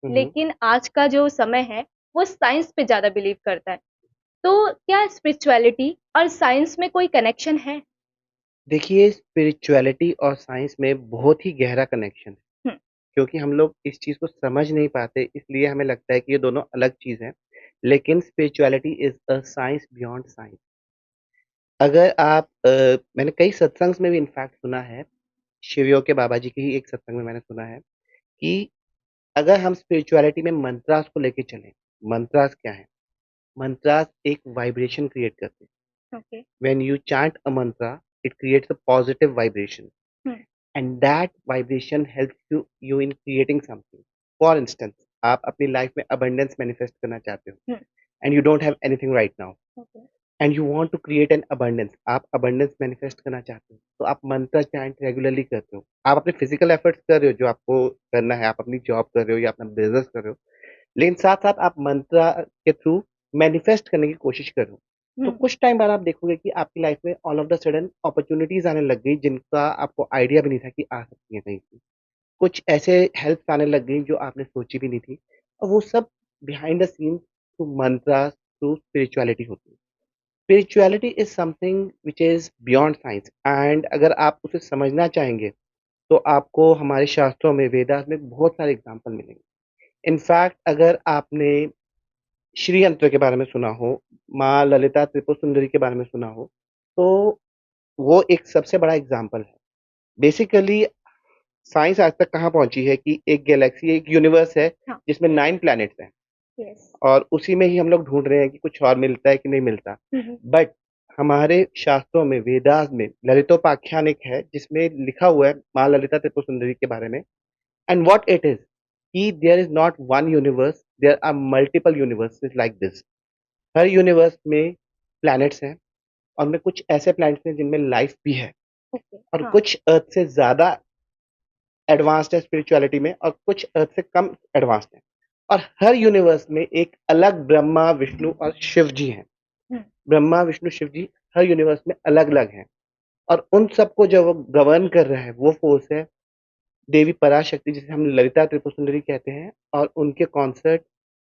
हम्म। लेकिन आज का जो समय है वो साइंस पे ज़्यादा बिलीव करता है। तो क्या स्पिरिचुअलिटी और साइंस में कोई कनेक्शन है? देखिए, स्पिरिचुअलिटी और साइंस में बहुत ही गहरा कनेक्शन है। हुँ, क्योंकि हम लोग इस चीज़ को समझ नहीं पाते, इसलिए हमें लगता है कि ये दोनों अलग चीज़ हैं। लेकिन spirituality is a science beyond science. अगर आप मैंने कई सत्संग में भी इनफैक्ट सुना है, शिवयोग के बाबा जी के ही एक सत्संग में मैंने सुना है कि अगर हम स्पिरिचुअलिटी में मंत्रास को लेके चलें, मंत्रास क्या है? मंत्रास एक वाइब्रेशन क्रिएट करते हैं। Okay. When you chant a mantra, it creates a positive vibration hmm, and that vibration helps you in creating something. For instance, आप अपनी लाइफ में अबंडेंस मैनिफेस्ट करना चाहते हो hmm, and you don't have anything right now okay. And you want to create an abundance, आप abundance manifest करना चाहते हो, तो आप मंत्र चैंट रेगुलरली करते हो। आप अपने फिजिकल एफर्ट्स कर रहे हो जो आपको करना है, आप अपनी जॉब कर रहे हो या अपना बिजनेस कर रहे हो, लेकिन साथ-साथ आप मंत्रा के थ्रू मैनिफेस्ट करने की कोशिश कर रहे हो। तो हुँ, कुछ टाइम बाद आप देखोगे कि आपकी लाइफ में all of the sudden opportunities आने लग गई, जिनका आपको आइडिया भी नहीं था कि आ सकती हैं कहीं से। कुछ ऐसे हेल्प्स आने लग गई जो आपने सोची भी नहीं थी, और वो सब behind the scenes through mantras, through spirituality होती है। Spirituality is something which is beyond science, and अगर आप उसे समझना चाहेंगे, तो आपको हमारे शास्त्रों में, वेदास में बहुत सारे एग्ज़ाम्पल मिलेंगे। इनफैक्ट अगर आपने श्री यंत्र के बारे में सुना हो, माँ ललिता त्रिपुर सुंदरी के बारे में सुना हो, तो वो एक सबसे बड़ा एग्ज़ाम्पल है। बेसिकली साइंस आज तक कहाँ पहुँची है कि एक गैलेक्सी, एक यूनिवर्स है हाँ, जिसमें 9 प्लैनेट्स हैं, यस। और उसी में ही हम लोग ढूँढ रहे हैं कि कुछ और मिलता है कि नहीं मिलता। हुँ, हुँ, बट हमारे शास्त्रों में, वेदास में ललितोपाख्यान एक है जिसमें लिखा हुआ है माँ ललिता त्रिपुर सुंदरी के बारे में, एंड व्हाट इट इज़ कि there is not one universe, there are multiple universes like this. हर यूनिवर्स में प्लैनेट्स हैं, और उनमें कुछ ऐसे प्लैनेट्स हैं जिनमें लाइफ भी है, ओके, और हाँ, कुछ अर्थ से ज़्यादा एडवांस्ड है स्पिरिचुअलिटी में, और कुछ अर्थ से कम एडवांस्ड है। और हर यूनिवर्स में एक अलग ब्रह्मा, विष्णु और शिव जी हैं। हुँ, ब्रह्मा, विष्णु, शिव जी हर यूनिवर्स में अलग-अलग हैं, और उन सबको जो वो गवर्न कर रहा है, वो फ़ोर्स है देवी पराशक्ति, जिसे हम ललिता त्रिपुर सुंदरी कहते हैं, और उनके कॉन्सर्ट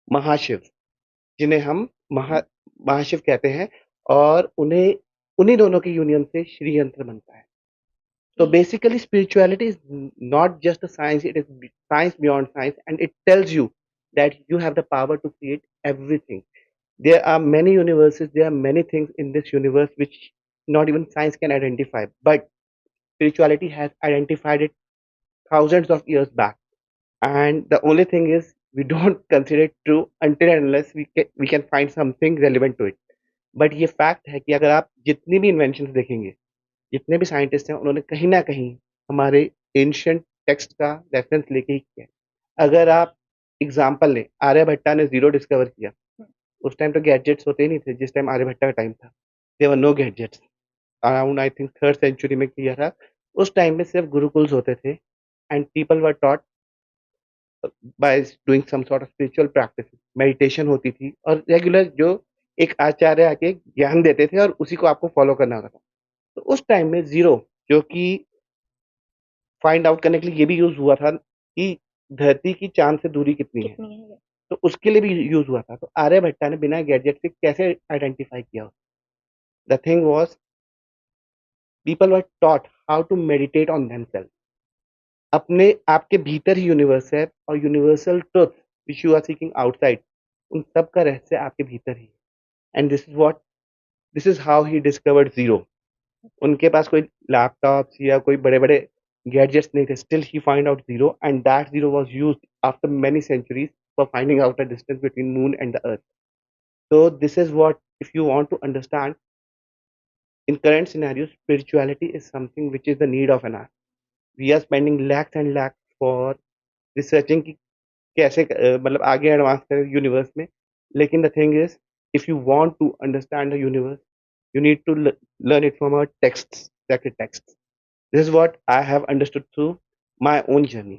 महाशिव, जिन्हें हम महाशिव कहते हैं, और उन्हें उन्हीं दोनों के यूनियन से श्री यंत्र बनता है। So ji, basically, spirituality is not just a science, it is science beyond science, and it tells you that you have the power to create everything. There are many universes, there are many things in this universe which not even science can identify, but spirituality has identified it thousands of years back. And the only thing is, we don't consider it true until and unless we can find something relevant to it. But ये fact है कि अगर आप जितनी भी inventions देखेंगे, जितने भी साइंटिस्ट हैं, उन्होंने कहीं न कहीं हमारे एंशिएंट टेक्स्ट का रेफरेंस लेके ही किया है। अगर आप एग्ज़ाम्पल लें, आर्यभट्टा ने ज़ीरो डिस्कवर किया। हुँ, उस टाइम तो गैजेट्स होते ही नहीं थे, जिस टाइम आर्यभट्टा का टाइम था। There were no gadgets. Around I think 3rd century में किया था। उस टाइम में सिर्फ़ गुरुकुल्स होते थे, and people were taught by doing some sort of spiritual practice. Meditation होती थी, और रेगुलर जो एक आचार्य आके ज्ञान देते थे, और उसी को आपको फ़ॉलो करना होता था। तो उस टाइम में ज़ीरो, जो कि फाइंड आउट करने के लिए ये भी यूज़ हुआ था कि धरती की चाँद से दूरी कितनी है, कितनी है ये? तो उसके लिए भी यूज़ हुआ था। तो आर्यभट्टा ने बिना गैजेट के कैसे आइडेंटिफ़ाई किया? The thing was, people were taught how to meditate on themselves. अपने आपके भीतर ही यूनिवर्स है, और universal truth which you are seeking outside, उन सब का रहस्य आपके भीतर ही है। And this is how he discovered zero. उनके पास कोई लैपटॉप्स या कोई बड़े-बड़े गैजेट्स नहीं थे, still he find out zero, and that zero was used after many centuries for finding out the distance between moon and the earth. So this is what, if you want to understand, in current scenario, spirituality is something which is the need of an hour. We are spending lakhs and lakhs for researching कि कैसे मतलब आगे advance करें universe में, लेकिन the thing is, if you want to understand the universe, you need to learn it from our texts, sacred texts. This is what I have understood through my own journey.